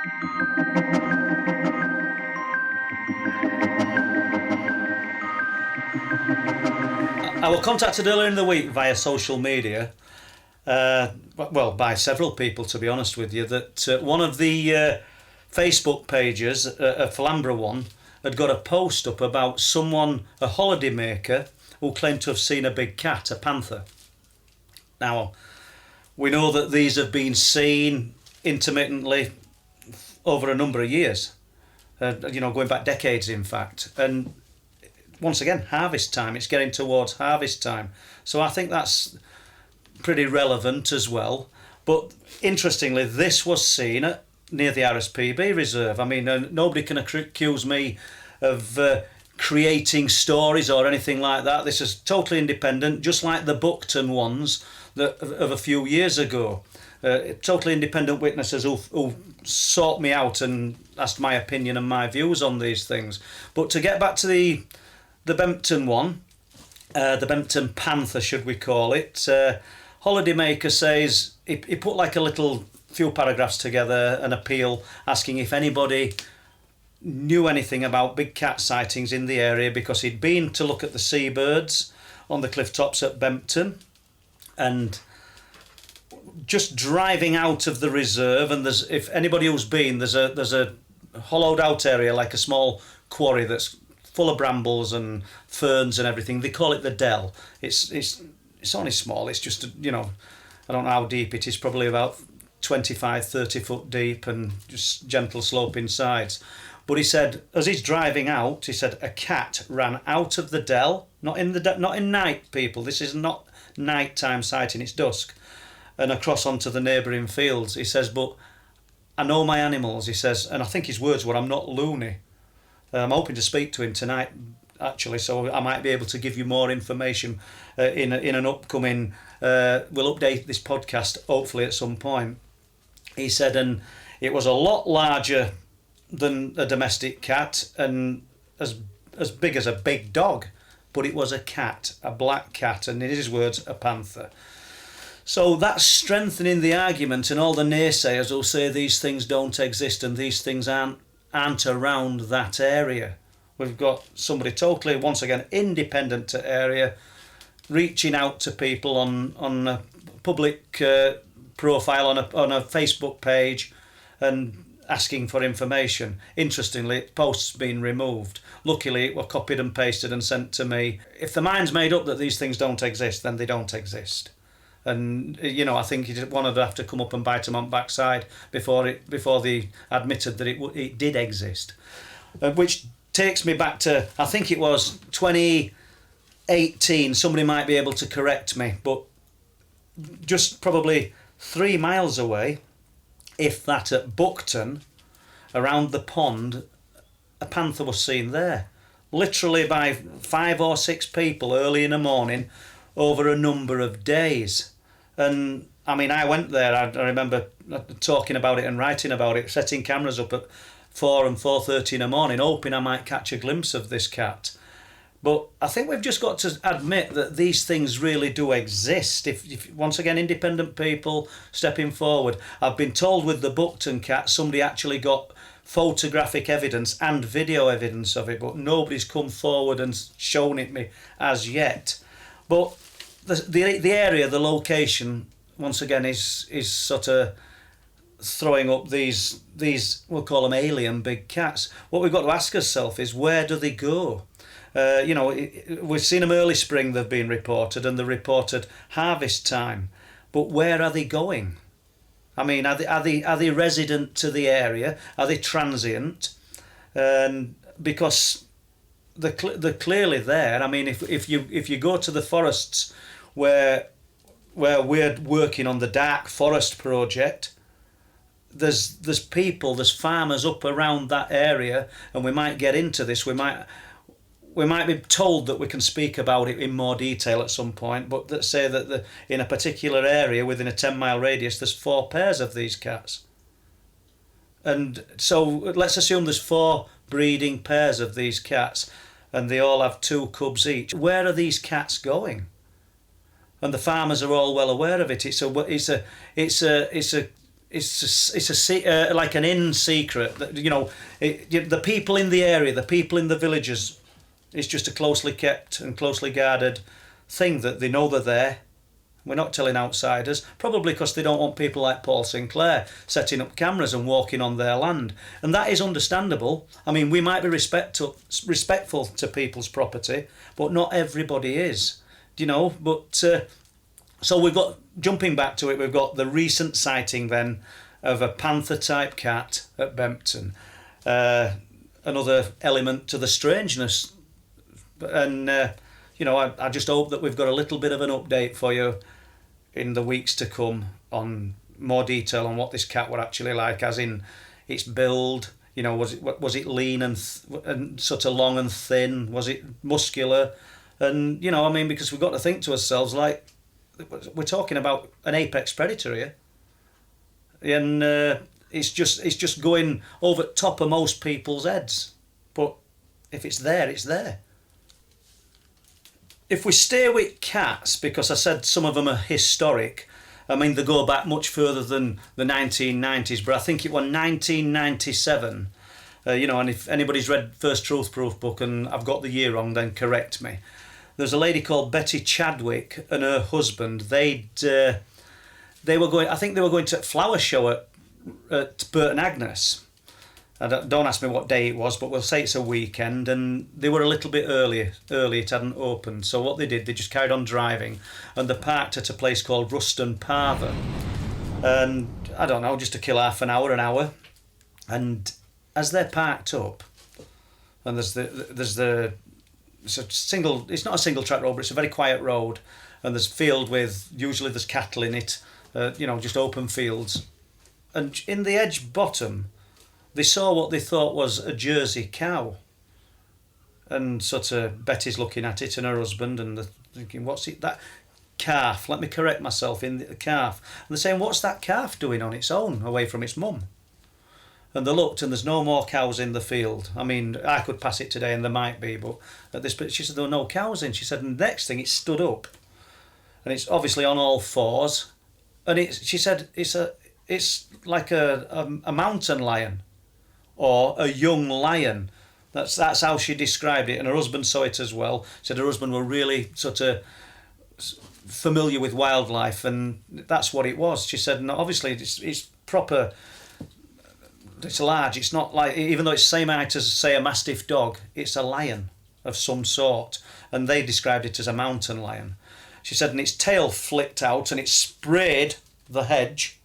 I was contacted earlier in the week via social media, well, by several people, to be honest with you, that one of the Facebook pages, a Flamborough one, had got a post up about someone, a holiday maker, who claimed to have seen a big cat, a panther. Now, we know that these have been seen intermittently over a number of years, going back decades, in fact. And once again, harvest time, it's getting towards harvest time. So I think that's pretty relevant as well. But interestingly, this was seen near the RSPB reserve. I mean, nobody can accuse me of creating stories or anything like that. This is totally independent, just like the Buckton ones of a few years ago. Totally independent witnesses who sought me out and asked my opinion and my views on these things. But to get back to the Bempton one, the Bempton Panther, should we call it, Holidaymaker says he put like a little few paragraphs together, an appeal asking if anybody knew anything about big cat sightings in the area, because he'd been to look at the seabirds on the cliff tops at Bempton, and just driving out of the reserve, and if anybody who's been, there's a hollowed out area, like a small quarry that's full of brambles and ferns and everything. They call it the Dell. It's only small. It's just, I don't know how deep it is, probably about 25-30 foot deep and just gentle sloping sides. But he said, as he's driving out, he said a cat ran out of the Dell, not in night, people. This is not nighttime sighting, it's dusk, and across onto the neighbouring fields. He says, but I know my animals, he says, and I think his words were, I'm not loony. I'm hoping to speak to him tonight, actually, so I might be able to give you more information in an upcoming, we'll update this podcast hopefully at some point. He said, and it was a lot larger than a domestic cat and as big as a big dog, but it was a cat, a black cat, and in his words, a panther. So that's strengthening the argument, and all the naysayers who say these things don't exist and these things aren't around that area. We've got somebody totally, once again, independent to area, reaching out to people on a public profile on a Facebook page and asking for information. Interestingly, post's been removed. Luckily, it were copied and pasted and sent to me. If the mind's made up that these things don't exist, then they don't exist. And I think one would have to come up and bite them on the backside before they admitted that it did exist. Which takes me back to, I think it was 2018. Somebody might be able to correct me, but just probably 3 miles away, if that, at Buckton, around the pond, a panther was seen there, literally by 5 or 6 people early in the morning over a number of days. And I mean, I went there, I remember talking about it and writing about it, setting cameras up at 4 and 4:30 in the morning, hoping I might catch a glimpse of this cat. But I think we've just got to admit that these things really do exist. If once again, independent people stepping forward. I've been told with the Buckton cat, somebody actually got photographic evidence and video evidence of it, but nobody's come forward and shown it me as yet. But the area, the location, once again, is sort of throwing up these we'll call them alien big cats. What we've got to ask ourselves is, where do they go? We've seen them early spring, they've been reported, and they're reported harvest time. But where are they going? I mean, are they resident to the area? Are they transient? Because they're clearly there. I mean, if you go to the forests where we're working on the Dark Forest project, there's people, there's farmers up around that area, and we might get into this. We might be told that we can speak about it in more detail at some point, but that say that in a particular area within a 10-mile radius, there's 4 pairs of these cats. And so let's assume there's 4 breeding pairs of these cats, and they all have 2 cubs each. Where are these cats going? And the farmers are all well aware of it. It's a like an in secret that the people in the area, the people in the villages. It's just a closely kept and closely guarded thing that they know they're there. We're not telling outsiders, probably because they don't want people like Paul Sinclair setting up cameras and walking on their land. And that is understandable. I mean, we might be respectful to people's property, but not everybody is, But so we've got, jumping back to it, we've got the recent sighting then of a panther-type cat at Bempton. Another element to the strangeness. And, I just hope that we've got a little bit of an update for you in the weeks to come on more detail on what this cat were actually like, as in its build. Was it lean and sort of long and thin? Was it muscular? And, because we've got to think to ourselves, like, we're talking about an apex predator here. And it's just going over top of most people's heads. But if it's there, it's there. If we stay with cats, because I said some of them are historic, I mean, they go back much further than the 1990s, but I think it was 1997. And if anybody's read First Truth Proof book and I've got the year wrong, then correct me. There's a lady called Betty Chadwick and her husband. They were going. I think they were going to a flower show at Burton Agnes. Don't ask me what day it was, but we'll say it's a weekend. And they were a little bit early. It hadn't opened. So what they did, they just carried on driving, and they parked at a place called Ruston Parva. And I don't know, just to kill half an hour. And as they're parked up, and it's a single. It's not a single track road, but it's a very quiet road. And there's field usually there's cattle in it. Just open fields. And in the edge bottom, they saw what they thought was a Jersey cow. And sort of Betty's looking at it and her husband, and they're thinking, what's it? That calf, let me correct myself, in the calf. And they're saying, what's that calf doing on its own, away from its mum? And they looked, and there's no more cows in the field. I mean, I could pass it today, and there might be, but at this point, she said there were no cows in. She said, and the next thing, it stood up. And it's obviously on all fours. And she said, it's like a mountain lion. Or a young lion. That's how she described it, and her husband saw it as well. Said her husband were really sort of familiar with wildlife, and that's what it was. She said, no, obviously it's proper. It's large. It's not like, even though it's the same height as, say, a mastiff dog, it's a lion of some sort, and they described it as a mountain lion. She said, and its tail flicked out and it sprayed the hedge.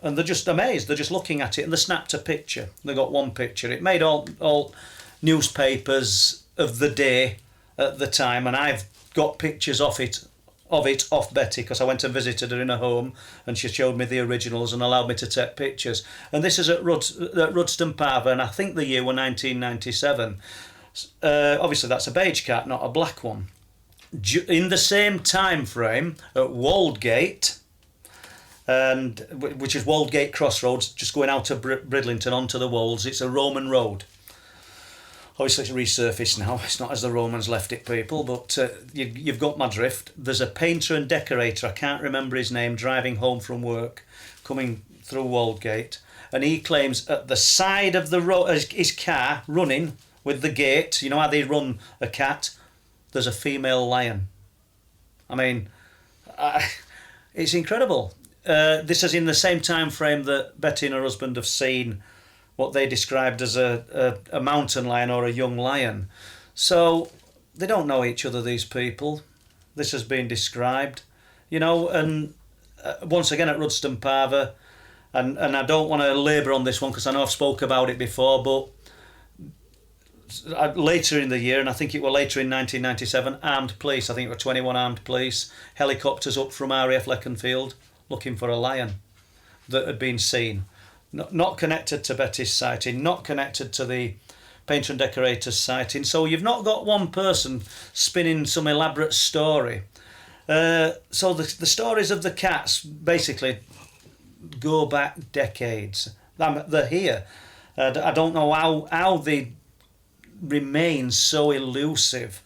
And they're just amazed. They're just looking at it, and they snapped a picture. They got one picture. It made all newspapers of the day at the time, and I've got pictures of it off Betty, because I went and visited her in her home, and she showed me the originals and allowed me to take pictures. And this is at Rudston Parva, and I think the year was 1997. Obviously, that's a beige cat, not a black one. In the same time frame at Waldgate, and which is Waldgate Crossroads, just going out of Bridlington onto the Wolds. It's a Roman road. Obviously it's resurfaced now, it's not as the Romans left it, people, but you've got my drift. There's a painter and decorator, I can't remember his name, driving home from work, coming through Waldgate, and he claims at the side of the road, his car running with the gate, you know how they run a cat, there's a female lion. I mean, it's incredible. This is in the same time frame that Betty and her husband have seen what they described as a mountain lion or a young lion. So they don't know each other, these people. This has been described, and once again at Rudston Parva, and I don't want to labour on this one because I know I've spoke about it before, but later in the year, and I think it was later in 1997, armed police, I think it was 21 armed police, helicopters up from RAF Leconfield, looking for a lion that had been seen. Not connected to Betty's sighting, not connected to the painter and decorator's sighting. So you've not got one person spinning some elaborate story. So the stories of the cats basically go back decades. They're here. I don't know how they remain so elusive,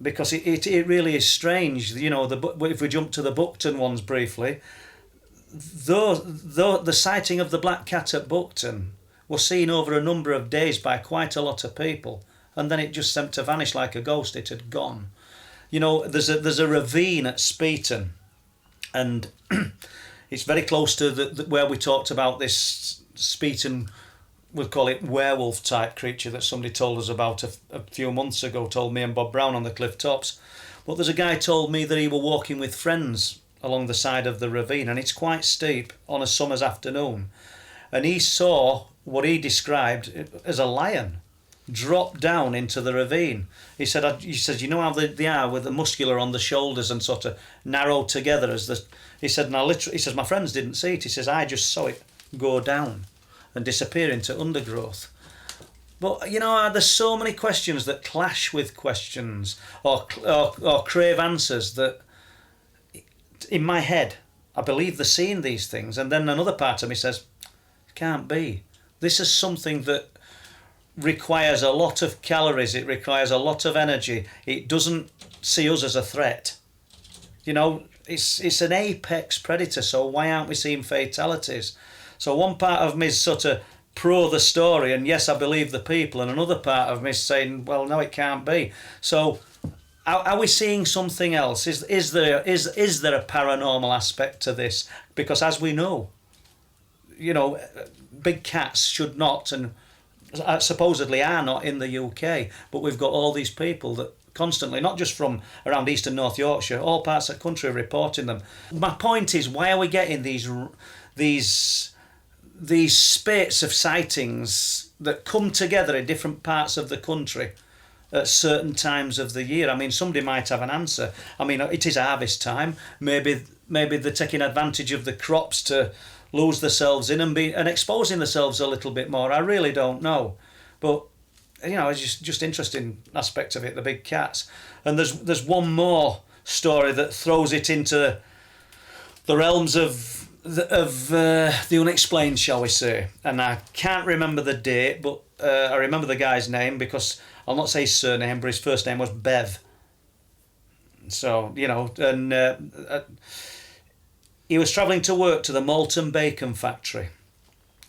because it really is strange. If we jump to the Buckton ones briefly, the sighting of the black cat at Buckton was seen over a number of days by quite a lot of people, and then it just seemed to vanish like a ghost. It had gone. You know, there's a ravine at Speeton, and it's very close to where we talked about this Speeton, we'll call it werewolf type creature that somebody told us about a few months ago, told me and Bob Brown on the cliff tops. But there's a guy told me that he were walking with friends along the side of the ravine, and it's quite steep on a summer's afternoon, and he saw what he described as a lion drop down into the ravine. He said, you know how they are with the muscular on the shoulders and sort of narrow together as the. He said, he says, my friends didn't see it. He says, I just saw it go down and disappear into undergrowth. But, you know, there's so many questions that clash with questions or crave answers that, in my head, I believe they're seeing these things. And then another part of me says, it can't be. This is something that requires a lot of calories. It requires a lot of energy. It doesn't see us as a threat. You know, it's an apex predator, so why aren't we seeing fatalities? So one part of me is sort of pro the story, and yes, I believe the people, and another part of me is saying, well, no, it can't be. So are we seeing something else? Is there a paranormal aspect to this? Because as we know, you know, big cats should not, and supposedly are not in the UK, but we've got all these people that constantly, not just from around East and North Yorkshire, all parts of the country are reporting them. My point is, why are we getting these spate of sightings that come together in different parts of the country at certain times of the year? I mean, somebody might have an answer. I mean, it is harvest time. Maybe they're taking advantage of the crops to lose themselves in and exposing themselves a little bit more. I really don't know, but you know, it's just interesting aspect of it, the big cats. And there's one more story that throws it into the realms of the unexplained, shall we say. And I can't remember the date, but I remember the guy's name, because I'll not say his surname, but his first name was Bev. So, you know, and he was travelling to work to the Malton Bacon factory,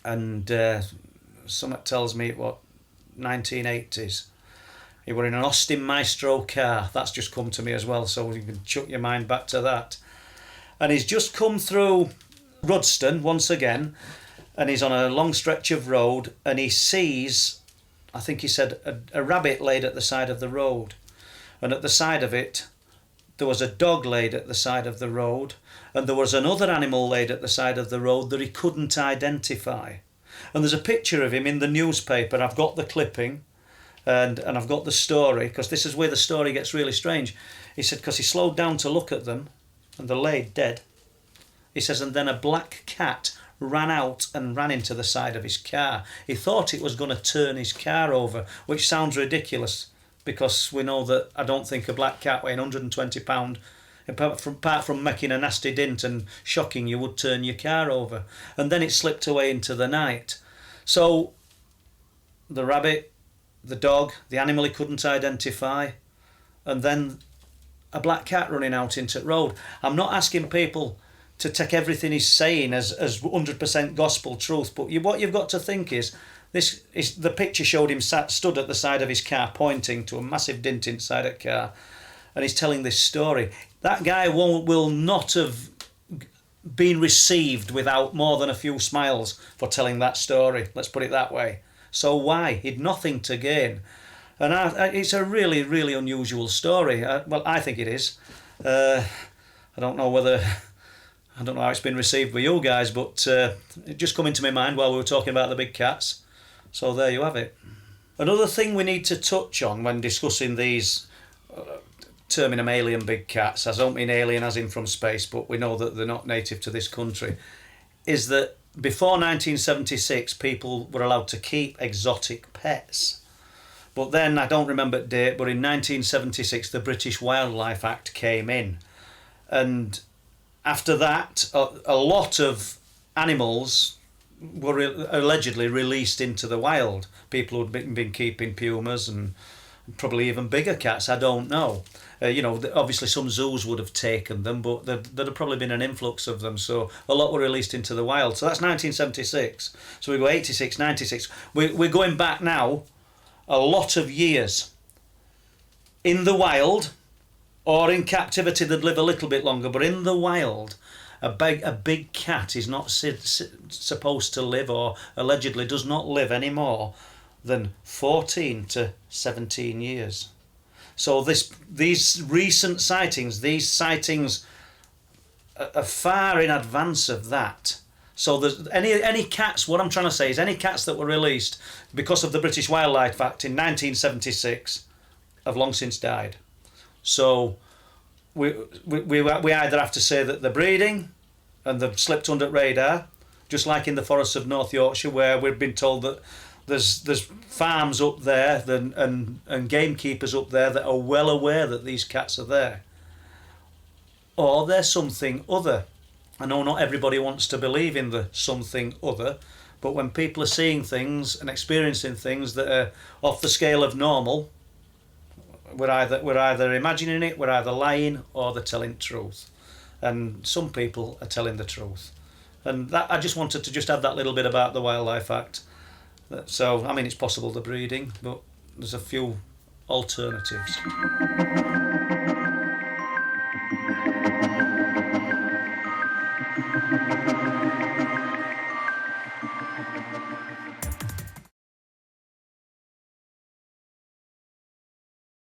and something tells me what 1980s. He were in an Austin Maestro car. That's just come to me as well, so you can chuck your mind back to that. And he's just come through Rudston once again, and he's on a long stretch of road, and he sees, I think he said, a rabbit laid at the side of the road, and at the side of it there was a dog laid at the side of the road, and there was another animal laid at the side of the road that he couldn't identify. And there's a picture of him in the newspaper. I've got the clipping and I've got the story, because this is where the story gets really strange. He said, because he slowed down to look at them and they're laid dead. He says, and then a black cat ran out and ran into the side of his car. He thought it was going to turn his car over, which sounds ridiculous, because we know that I don't think a black cat weighing 120 pound, apart from making a nasty dint and shocking you, would turn your car over. And then it slipped away into the night. So the rabbit, the dog, the animal he couldn't identify, and then a black cat running out into the road. I'm not asking people to take everything he's saying as 100% gospel truth, but what you've got to think is, the picture showed him stood at the side of his car pointing to a massive dint inside a car, and he's telling this story. That guy will not have been received without more than a few smiles for telling that story. Let's put it that way. So why? He'd nothing to gain. And it's a really, really unusual story. Well, I think it is. I don't know how it's been received with you guys, but it just come into my mind while we were talking about the big cats. So there you have it. Another thing we need to touch on when discussing these terming them alien big cats, I don't mean alien as in from space, but we know that they're not native to this country, is that before 1976 people were allowed to keep exotic pets. But then, I don't remember the date, but in 1976 the British Wildlife Act came in, and after that a lot of animals were allegedly released into the wild. People who'd been keeping pumas and probably even bigger cats, I don't know. Obviously some zoos would have taken them, but there'd have probably been an influx of them, so a lot were released into the wild. So that's 1976. So we go 86, 96. We're going back now a lot of years. In the wild, or in captivity, they'd live a little bit longer, but in the wild, a big cat is not supposed to live, or allegedly does not live any more than 14 to 17 years. So these recent sightings, are far in advance of that. So there's any cats, what I'm trying to say is any cats that were released because of the British Wildlife Act in 1976 have long since died. So we either have to say that they're breeding and they've slipped under radar, just like in the forests of North Yorkshire, where we've been told that there's farms up there and gamekeepers up there that are well aware that these cats are there. Or they're something other. I know not everybody wants to believe in the something other, but when people are seeing things and experiencing things that are off the scale of normal, we're either imagining it, we're either lying, or they're telling truth. And some people are telling the truth. And that, I just wanted to just add that little bit about the Wildlife Act. So, I mean, it's possible the breeding, but there's a few alternatives.